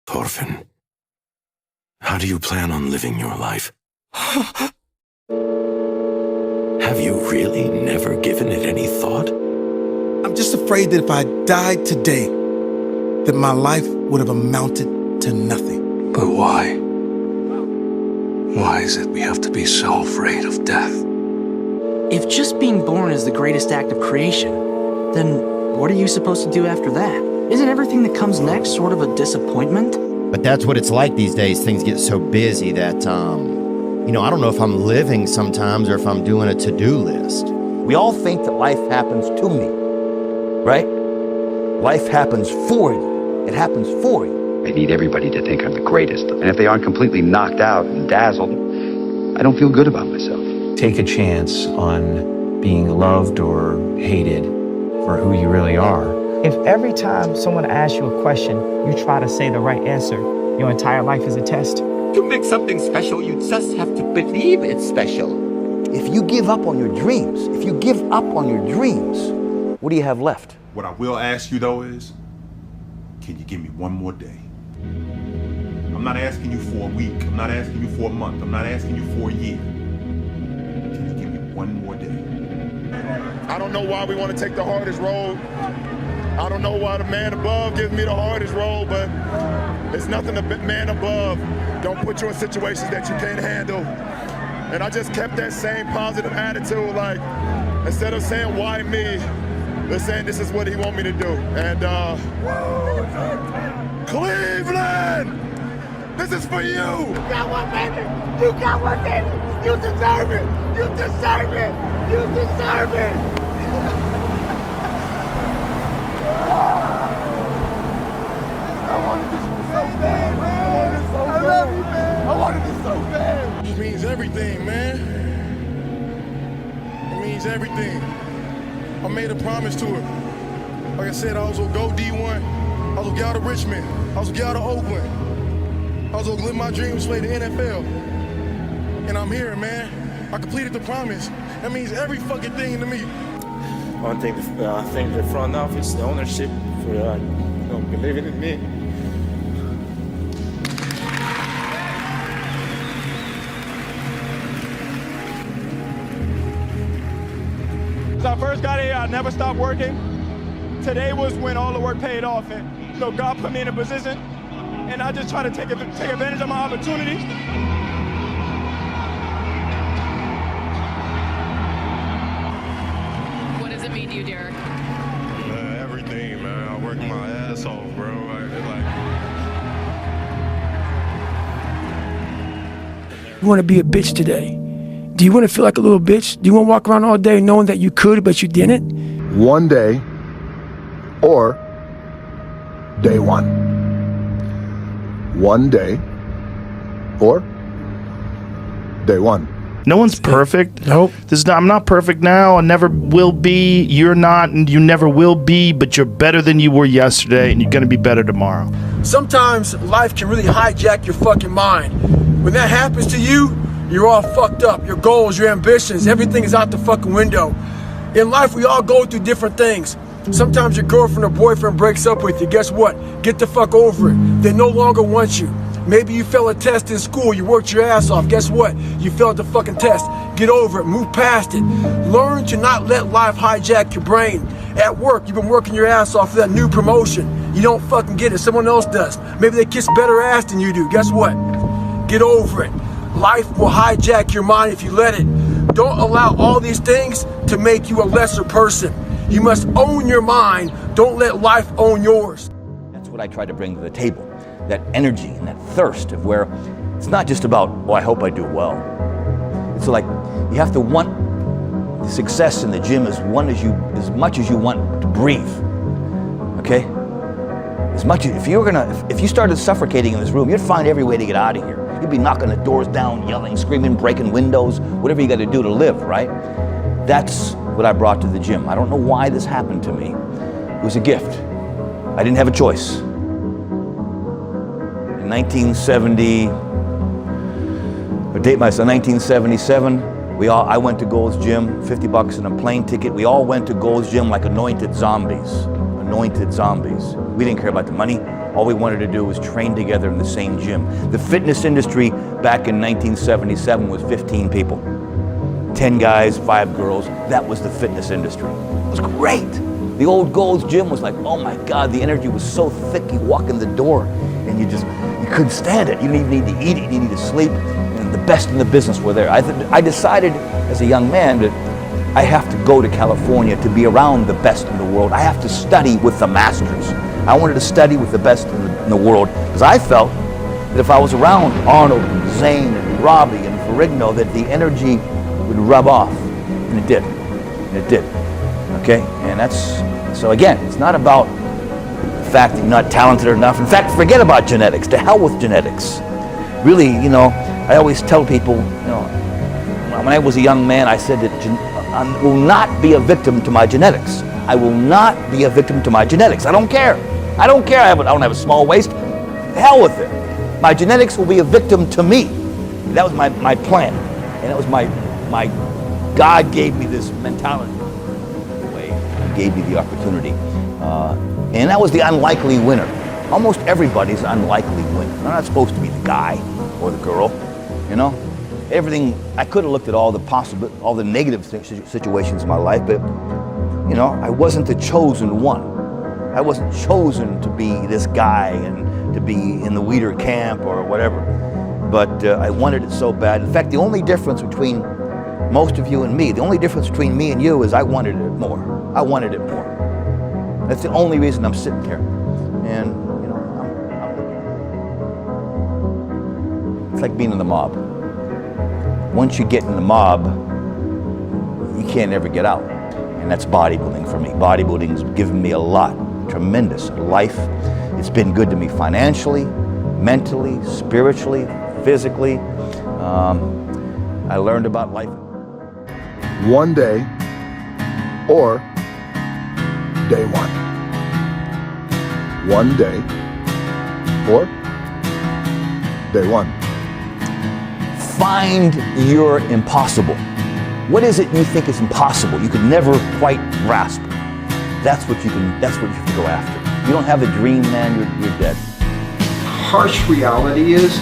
Thorfinn, how do you plan on living your life? Have you really never given it any thought? I'm just afraid that if I died today, that my life would have amounted to nothing. But why? Why is it we have to be so afraid of death? If just being born is the greatest act of creation, then what are you supposed to do after that? Isn't everything that comes next sort of a disappointment? But that's what it's like these days. Things get so busy that, I don't know if I'm living sometimes or if I'm doing a to-do list. We all think that life happens to me, right? Life happens for you. It happens for you. I need everybody to think I'm the greatest. And if they aren't completely knocked out and dazzled, I don't feel good about myself. Take a chance on being loved or hated for who you really are. If every time someone asks you a question, you try to say the right answer, your entire life is a test. To make something special, you just have to believe it's special. If you give up on your dreams, what do you have left? What I will ask you though is, can you give me one more day? I'm not asking you for a week. I'm not asking you for a month. I'm not asking you for a year. Can you give me one more day? I don't know why we want to take the hardest road. I don't know why the man above gives me the hardest road, but it's nothing the man above don't put you in situations that you can't handle. And I just kept that same positive attitude, like, instead of saying, why me, they're saying this is what he want me to do. And Cleveland, this is for you. You got one, baby. You got one, baby. You deserve it. You deserve it. You deserve it. I wanted this so bad, man. I love you, man. I wanted this so bad. It means everything, man. It means everything. I made a promise to her. Like I said, I was gonna go D1. I was gonna get out of Richmond. I was gonna get out of Oakland. I was gonna live my dreams, play the NFL. And I'm here, man. I completed the promise. That means every fucking thing to me. One thing, I think the front office, the ownership, for believing in me. When I first got here, I never stopped working. Today was when all the work paid off, and God put me in a position, and I just try to take advantage of my opportunities. What does it mean to you, Derek? Everything, man. I work my ass off, bro. You want to be a bitch today? Do you want to feel like a little bitch? Do you want to walk around all day knowing that you could, but you didn't? One day, or day one. One day, or day one. No one's perfect. Nope. I'm not perfect now. I never will be. You're not, and you never will be, but you're better than you were yesterday, and you're going to be better tomorrow. Sometimes life can really hijack your fucking mind. When that happens to you, you're all fucked up. Your goals, your ambitions, everything is out the fucking window. In life, we all go through different things. Sometimes your girlfriend or boyfriend breaks up with you. Guess what? Get the fuck over it. They no longer want you. Maybe you failed a test in school. You worked your ass off. Guess what? You failed the fucking test. Get over it. Move past it. Learn to not let life hijack your brain. At work, you've been working your ass off for that new promotion. You don't fucking get it. Someone else does. Maybe they kiss better ass than you do. Guess what? Get over it. Life will hijack your mind if you let it. Don't allow all these things to make you a lesser person. You must own your mind. Don't let life own yours. That's what I try to bring to the table. That energy and that thirst of where it's not just about, oh, I hope I do well. It's like you have to want the success in the gym as much as you want to breathe. Okay? If you started suffocating in this room, you'd find every way to get out of here. You'd be knocking the doors down, yelling, screaming, breaking windows, whatever you got to do to live, right? That's what I brought to the gym. I don't know why this happened to me. It was a gift. I didn't have a choice. In 1977, I went to Gold's Gym, $50 and a plane ticket. We all went to Gold's Gym like anointed zombies. We didn't care about the money. All we wanted to do was train together in the same gym. The fitness industry back in 1977 was 15 people. 10 guys, 5 girls. That was the fitness industry. It was great. The old Gold's Gym was like, oh my God, the energy was so thick. You walk in the door and you couldn't stand it. You didn't even need to eat, you needed to sleep. And the best in the business were there. I decided as a young man that I have to go to California to be around the best in the world. I have to study with the masters. I wanted to study with the best in the world because I felt that if I was around Arnold and Zane and Robbie and Ferrigno, that the energy would rub off. And it did. And it did. Okay? And so again, it's not about the fact that you're not talented enough. In fact, forget about genetics. To hell with genetics. Really, I always tell people, when I was a young man, I said that I will not be a victim to my genetics. I will not be a victim to my genetics. I don't care. I don't care. I don't have a small waist. Hell with it. My genetics will be a victim to me. That was my plan. And that was my God gave me this mentality. The way He gave me the opportunity. And that was the unlikely winner. Almost everybody's an unlikely winner. They're not supposed to be the guy or the girl, Everything, I could have looked at all the negative situations in my life, but, I wasn't the chosen one. I wasn't chosen to be this guy and to be in the Weeder camp or whatever. But I wanted it so bad. In fact, the only difference between most of you and me, the only difference between me and you is I wanted it more. I wanted it more. That's the only reason I'm sitting here. And, it's like being in the mob. Once you get in the mob, you can't ever get out. And that's bodybuilding for me. Bodybuilding's given me a lot, tremendous life. It's been good to me financially, mentally, spiritually, physically. I learned about life. One day or day one. One day or day one. Find your impossible. What is it you think is impossible? You could never quite grasp. That's what you have to go after. You don't have the dream, man, you're dead. Harsh reality is,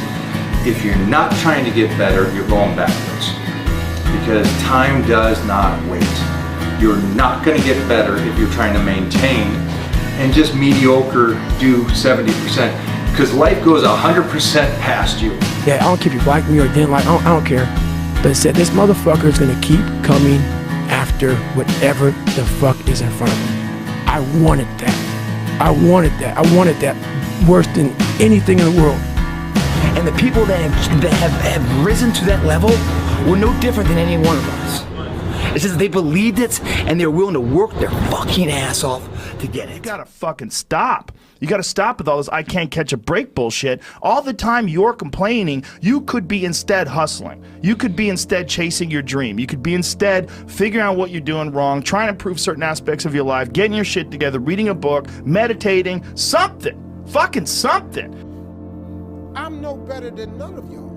if you're not trying to get better, you're going backwards. Because time does not wait. You're not going to get better if you're trying to maintain and just mediocre do 70%. Because life goes 100% past you. Yeah, I don't care if you like me or didn't like, I don't care. But it said this motherfucker is gonna keep coming after whatever the fuck is in front of him. I wanted that. I wanted that. I wanted that worse than anything in the world. And the people that have risen to that level were no different than any one of us. It's just that they believed it and they're willing to work their fucking ass off to get it. You gotta fucking stop. You gotta stop with all this I can't catch a break bullshit. All the time you're complaining, you could be instead hustling. You could be instead chasing your dream. You could be instead figuring out what you're doing wrong, trying to improve certain aspects of your life, getting your shit together, reading a book, meditating, something. Fucking something. I'm no better than none of y'all.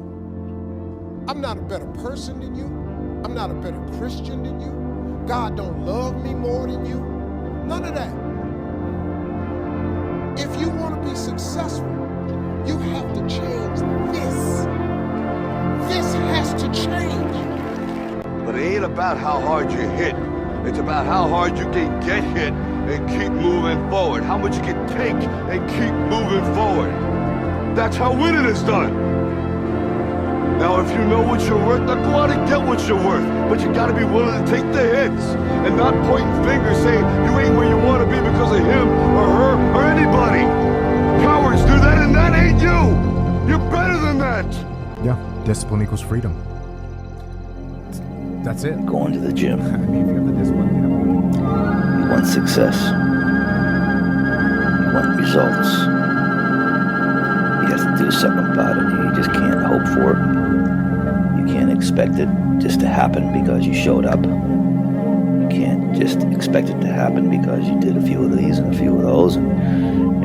I'm not a better person than you. I'm not a better Christian than you. God don't love me more than you. None of that. If you want to be successful, you have to change this. This has to change. But it ain't about how hard you hit. It's about how hard you can get hit and keep moving forward. How much you can take and keep moving forward. That's how winning is done. Now, if you know what you're worth, now go out and get what you're worth. But you gotta be willing to take the hits and not pointing fingers saying you ain't where you want to be because of him or her or anybody. Cowards do that and that ain't you. You're better than that. Yeah, discipline equals freedom. That's it. Going to the gym. I mean, if you have the discipline, You want success. You want results. You have to do something about it. You just can't hope for it. You can't expect it just to happen because you showed up. You can't just expect it to happen because you did a few of these and a few of those and,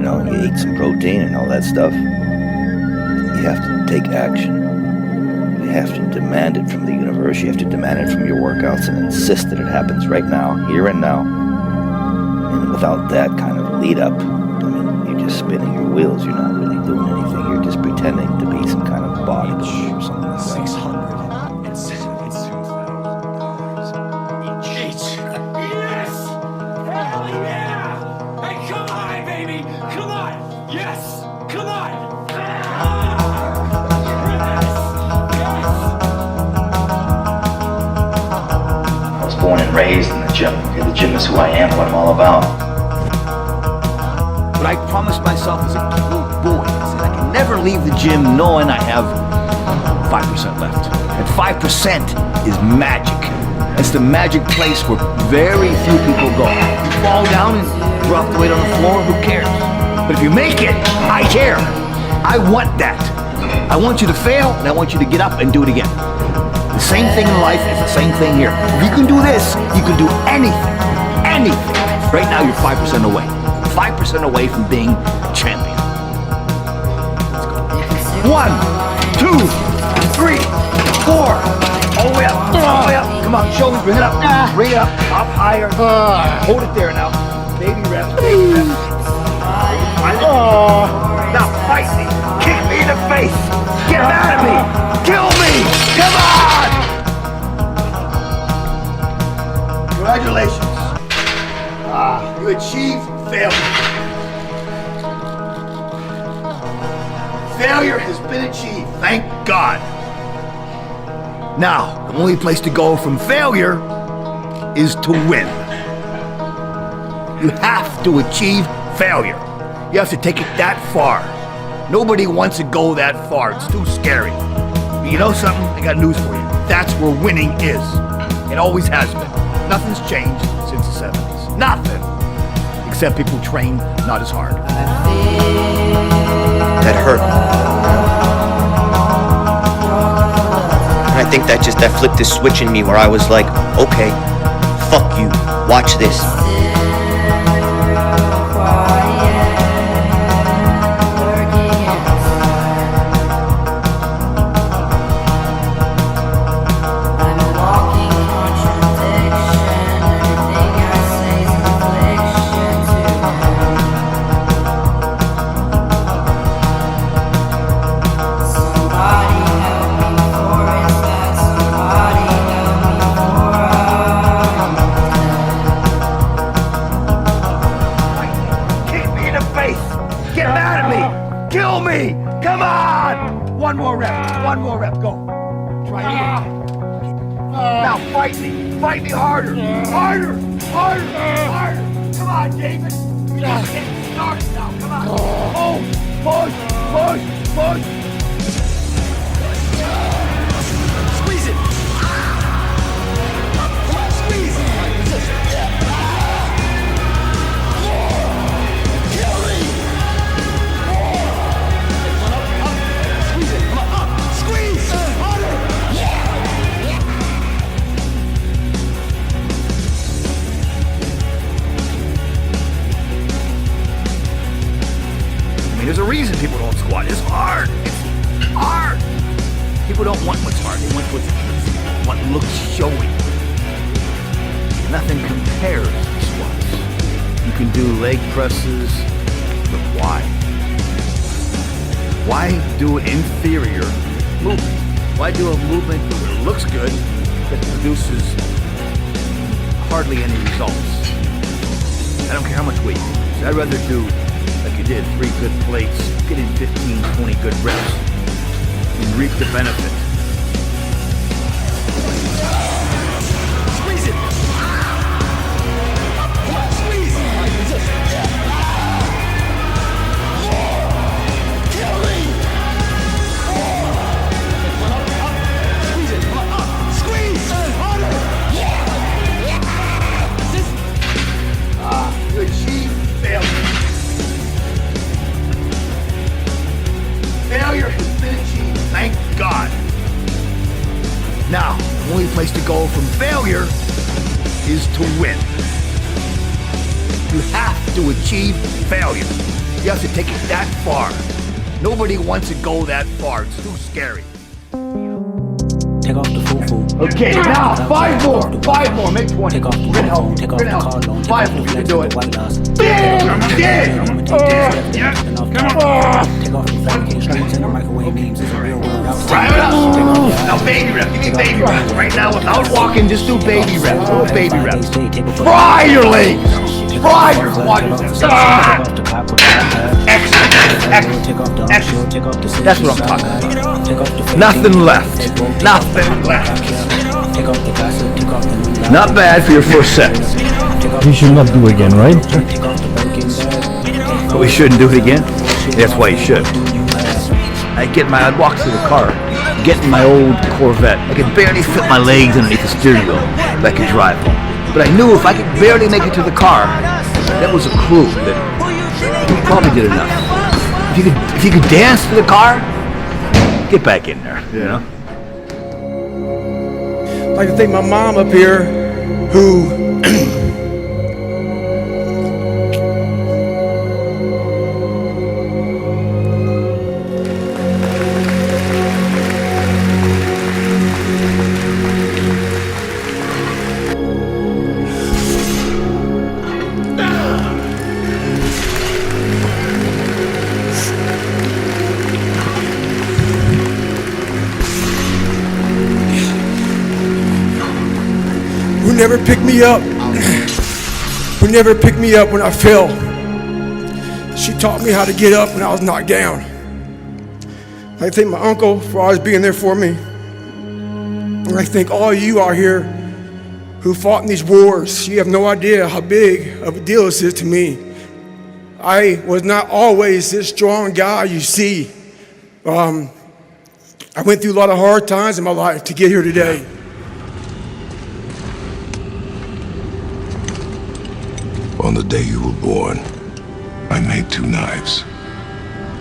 you ate some protein and all that stuff. You have to take action. You have to demand it from the universe. You have to demand it from your workouts and insist that it happens right now, here and now. And without that kind of lead up, just spinning your wheels. You're not really doing anything. You're just pretending to be some kind of bodybuilder or something like that. $672,000 each. Yes! Hell yeah! Hey, come on, baby! Come on! Yes! Come on! I was born and raised in the gym. Okay, the gym is who I am, what I'm all about. But I promised myself as a little boy, I said I can never leave the gym knowing I have 5% left. And 5% is magic. It's the magic place where very few people go. You fall down and drop the weight on the floor, who cares? But if you make it, I care. I want that. I want you to fail, and I want you to get up and do it again. The same thing in life is the same thing here. If you can do this, you can do anything. Anything. Right now, you're 5% away. 5% away from being a champion. Let's go. 1, 2, 3, 4. All the way up. All the way up. Come on, show me. Bring it up. Bring it up. Up higher. Hold it there now. Baby reps. Baby reps. Now fight me. Kick me in the face. Get mad at me. Kill me. Come on. Congratulations. You achieved failure. Failure has been achieved, thank God. Now, the only place to go from failure is to win. You have to achieve failure. You have to take it that far. Nobody wants to go that far. It's too scary. But you know something? I got news for you. That's where winning is. It always has been. Nothing's changed since the 70s. Nothing. Except people train not as hard. That hurt. And I think that flipped this switch in me where I was like, okay, fuck you, watch this. One more rep, go. Try it again. Now fight me harder. Harder. Come on, David. We're just getting started now, come on. Push. Squeeze it. Come on, squeeze it. Kill me. There's a reason people don't squat. It's hard. People don't want what's hard. They want what looks showy. Nothing compares to squats. You can do leg presses, but why? Why do an inferior movement? Why do a movement that looks good that produces hardly any results? I don't care how much weight you use. I'd rather do like you did, 3 good plates, get in 15, 20 good reps, and reap the benefit. Squeeze it! Come on, squeeze! Kill me! Squeeze it! Come on, squeeze! Harder! You achieved failure. Failure has been achieved, thank God. Now, the only place to go from failure is to win. You have to achieve failure. You have to take it that far. Nobody wants to go that far. It's too scary. Take off the foo-foo. Okay, now 5 more. 5 more. Make 20. Take off the Grin help. take off Grin the help. car loan. 5 more. You can do it. Bam! Yeah. Come on. Take off the fabricated streets and the microwave memes. It's a real world outside. Drive it up. Now baby reps. Give me baby reps. Right now, without walking, just do baby reps. Do baby reps. Fry your legs. Fry your quadriceps. Excellent. Excellent. That's what I'm talking about. Nothing left. Nothing left. Not bad for your first set. You should not do again, right? But we shouldn't do it again. That's why you should. I'd walk to the car, get in my old Corvette. I could barely fit my legs underneath the steering wheel, but I could drive home. But I knew if I could barely make it to the car, that was a clue that we probably did enough. If you could dance to the car, get back in there, you know? I'd like to thank my mom up here who never picked me up. Who never picked me up when I fell. She taught me how to get up when I was knocked down. I thank my uncle for always being there for me. And I thank all you out here who fought in these wars. You have no idea how big of a deal this is to me. I was not always this strong guy you see. I went through a lot of hard times in my life to get here today. On the day you were born, I made 2 knives,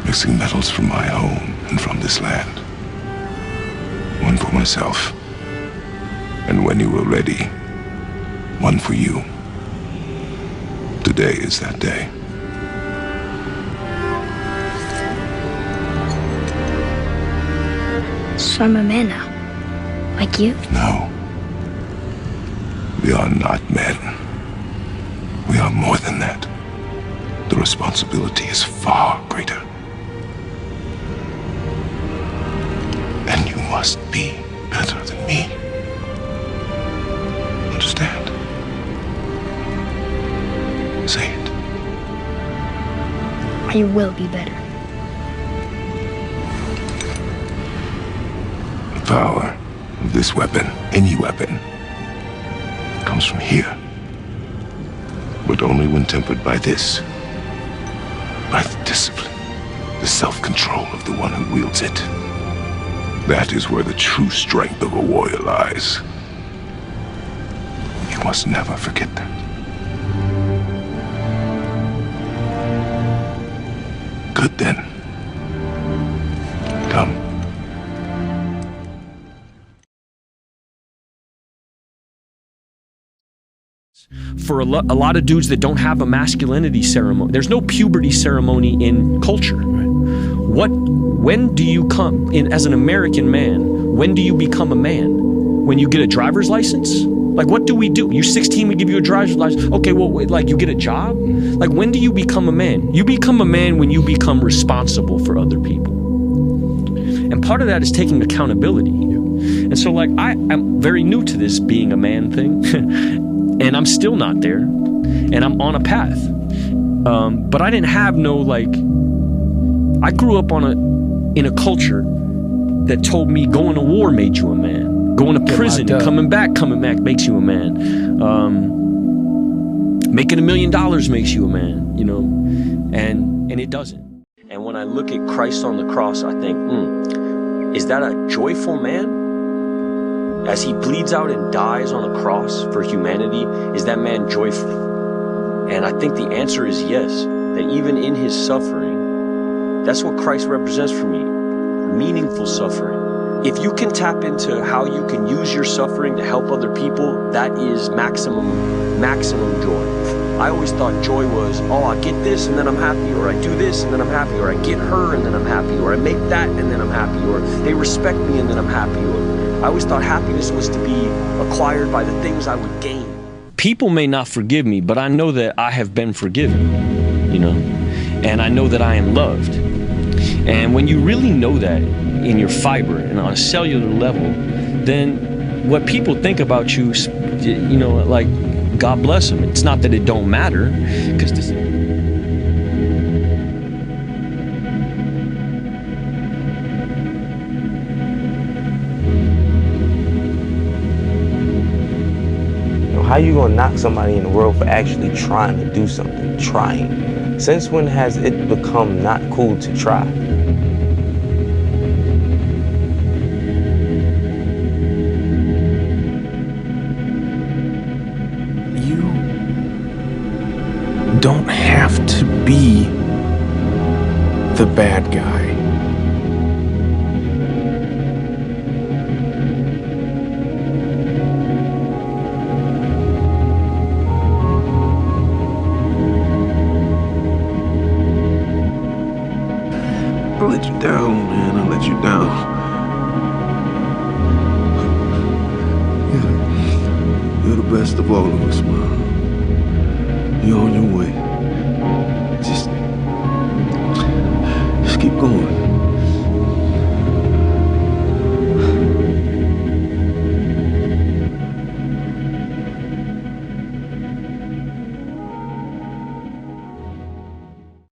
mixing metals from my home and from this land. One for myself, and when you were ready, one for you. Today is that day. So I'm a man now, like you? No. We are not men. We are more than that. The responsibility is far greater. And you must be better than me. Understand? Say it. I will be better. The power of this weapon, any weapon, comes from here. But only when tempered by this. By the discipline, the self-control of the one who wields it. That is where the true strength of a warrior lies. You must never forget that. Good then. Come. For a lot of dudes that don't have a masculinity ceremony, there's no puberty ceremony in culture. When do you come in as an American man? When do you become a man? When you get a driver's license? Like, what do we do? You're 16, we give you a driver's license. Okay, well, like, you get a job? Like, when do you become a man? You become a man when you become responsible for other people. And part of that is taking accountability. And so, like, I'm very new to this being a man thing. And I'm still not there. And I'm on a path. But I didn't have no, like, I grew up in a culture that told me going to war made you a man. Going to prison, coming back makes you a man. Making $1 million makes you a man, you know, and it doesn't. And when I look at Christ on the cross, I think, is that a joyful man? As he bleeds out and dies on a cross for humanity, is that man joyful? And I think the answer is yes, that even in his suffering, that's what Christ represents for me, meaningful suffering. If you can tap into how you can use your suffering to help other people, that is maximum joy. I always thought joy was, oh, I get this and then I'm happy, or I do this and then I'm happy, or I get her and then I'm happy, or I make that and then I'm happy, or they respect me and then I'm happy, or I always thought happiness was to be acquired by the things I would gain. People may not forgive me, but I know that I have been forgiven, you know, and I know that I am loved. And when you really know that in your fiber and on a cellular level, then what people think about you, you know, like, God bless them. It's not that it don't matter, because this. How you gonna knock somebody in the world for actually trying to do something? Trying. Since when has it become not cool to try? You don't have to be the bad guy. I let you down, man. I let you down. You're the best of all of us, man. You're on your way. Just keep going.